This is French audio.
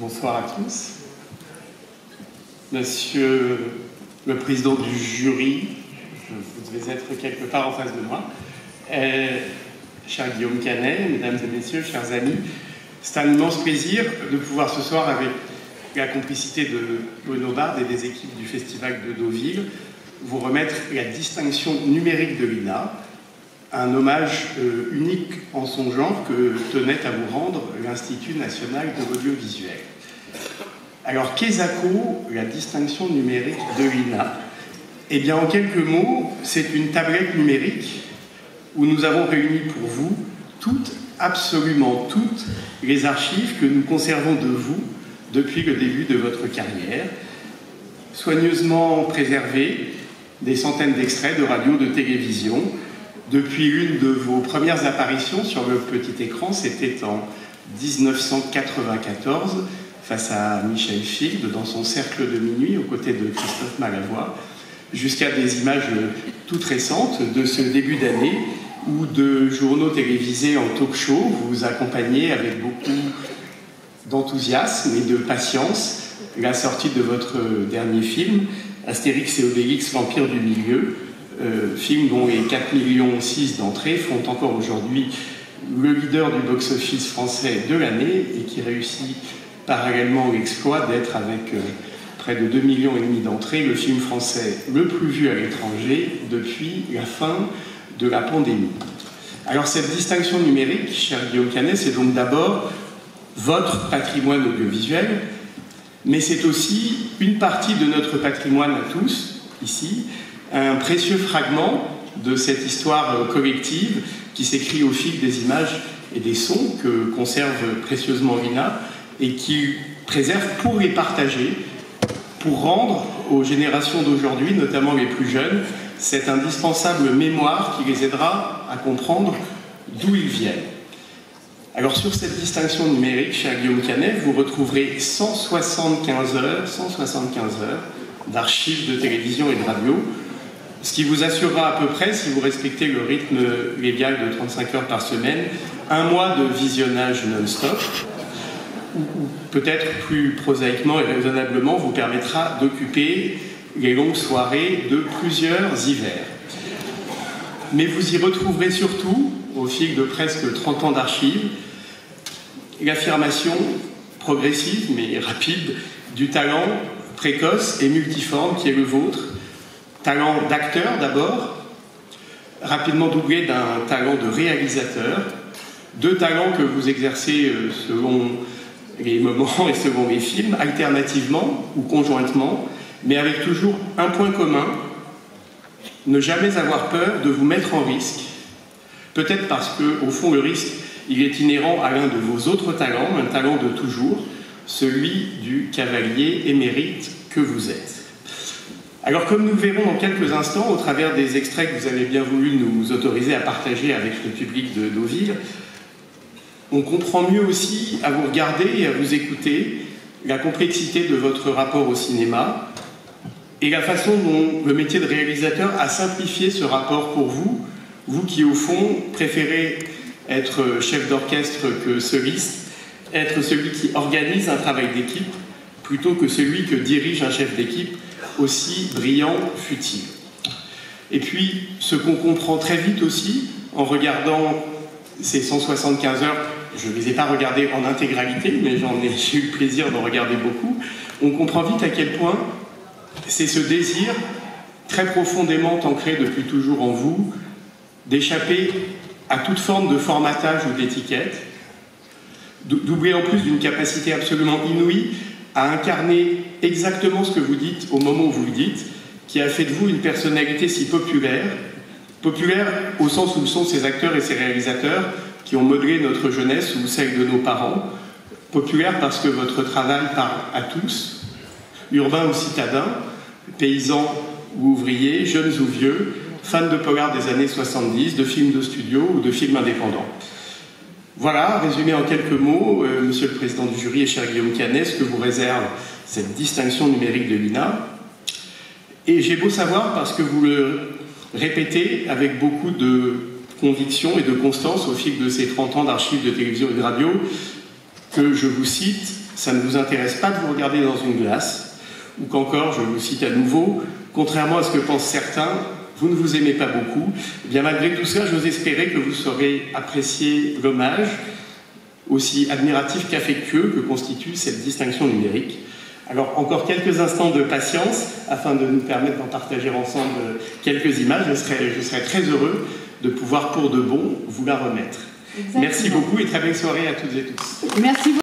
Bonsoir à tous. Monsieur le président du jury, vous devez être quelque part en face de moi, cher Guillaume Canet, mesdames et messieurs, chers amis, c'est un immense plaisir de pouvoir ce soir, avec la complicité de Bruno Bard et des équipes du Festival de Deauville, vous remettre la distinction numérique de l'INA, un hommage unique en son genre que tenait à vous rendre l'Institut national de l'audiovisuel. Alors, qu'est-ce que la distinction numérique de l'INA? Eh bien, en quelques mots, c'est une tablette numérique où nous avons réuni pour vous toutes, absolument toutes, les archives que nous conservons de vous depuis le début de votre carrière, soigneusement préservées, des centaines d'extraits de radio, de télévision. Depuis l'une de vos premières apparitions sur le petit écran, c'était en 1994, face à Michel Field, dans son cercle de minuit, aux côtés de Christophe Malavoie, jusqu'à des images toutes récentes de ce début d'année, où de journaux télévisés en talk-show vous accompagnez avec beaucoup d'enthousiasme et de patience la sortie de votre dernier film, Astérix et Obélix, l'Empire du Milieu, film dont les 4,6 millions d'entrées font encore aujourd'hui le leader du box-office français de l'année et qui réussit parallèlement l'exploit d'être, avec près de 2,5 millions d'entrées, le film français le plus vu à l'étranger depuis la fin de la pandémie. Alors cette distinction numérique, cher Guillaume Canet, c'est donc d'abord votre patrimoine audiovisuel, mais c'est aussi une partie de notre patrimoine à tous, ici, un précieux fragment de cette histoire collective qui s'écrit au fil des images et des sons que conserve précieusement l'INA et qui préserve pour les partager, pour rendre aux générations d'aujourd'hui, notamment les plus jeunes, cette indispensable mémoire qui les aidera à comprendre d'où ils viennent. Alors sur cette distinction numérique, cher Guillaume Canet, vous retrouverez 175 heures d'archives de télévision et de radio, ce qui vous assurera à peu près, si vous respectez le rythme légal de 35 heures par semaine, un mois de visionnage non-stop, ou peut-être plus prosaïquement et raisonnablement vous permettra d'occuper les longues soirées de plusieurs hivers. Mais vous y retrouverez surtout, au fil de presque 30 ans d'archives, l'affirmation progressive mais rapide du talent précoce et multiforme qui est le vôtre. Talent d'acteur d'abord, rapidement doublé d'un talent de réalisateur, deux talents que vous exercez selon les moments et selon les films, alternativement ou conjointement, mais avec toujours un point commun, ne jamais avoir peur de vous mettre en risque. Peut-être parce que, au fond, le risque, il est inhérent à l'un de vos autres talents, un talent de toujours, celui du cavalier émérite que vous êtes. Alors, comme nous le verrons dans quelques instants, au travers des extraits que vous avez bien voulu nous autoriser à partager avec le public de Deauville, on comprend mieux aussi, à vous regarder et à vous écouter, la complexité de votre rapport au cinéma et la façon dont le métier de réalisateur a simplifié ce rapport pour vous, vous qui, au fond, préférez être chef d'orchestre que soliste, être celui qui organise un travail d'équipe plutôt que celui que dirige un chef d'équipe, aussi brillant fut-il. Et puis, ce qu'on comprend très vite aussi, en regardant ces 175 heures, je ne les ai pas regardées en intégralité, mais j'ai eu le plaisir d'en regarder beaucoup, on comprend vite à quel point c'est ce désir très profondément ancré depuis toujours en vous, d'échapper à toute forme de formatage ou d'étiquette, doubler en plus d'une capacité absolument inouïe à incarner exactement ce que vous dites au moment où vous le dites, qui a fait de vous une personnalité si populaire, populaire au sens où le sont ces acteurs et ces réalisateurs qui ont modelé notre jeunesse ou celle de nos parents, populaire parce que votre travail parle à tous, urbains ou citadins, paysans ou ouvriers, jeunes ou vieux, fans de polar des années 70, de films de studio ou de films indépendants. Voilà, résumé en quelques mots, Monsieur le Président du jury et cher Guillaume Canet, ce que vous réserve cette distinction numérique de l'INA. Et j'ai beau savoir, parce que vous le répétez avec beaucoup de conviction et de constance au fil de ces 30 ans d'archives de télévision et de radio, que, je vous cite, ça ne vous intéresse pas de vous regarder dans une glace, ou qu'encore, je vous cite à nouveau, contrairement à ce que pensent certains, vous ne vous aimez pas beaucoup. Eh bien, malgré tout ça, j'ose espérer que vous saurez apprécier l'hommage, aussi admiratif qu'affectueux que constitue cette distinction numérique. Alors, encore quelques instants de patience, afin de nous permettre d'en partager ensemble quelques images. Je serai très heureux de pouvoir, pour de bon, vous la remettre. Exactement. Merci beaucoup et très belle soirée à toutes et tous. Merci beaucoup.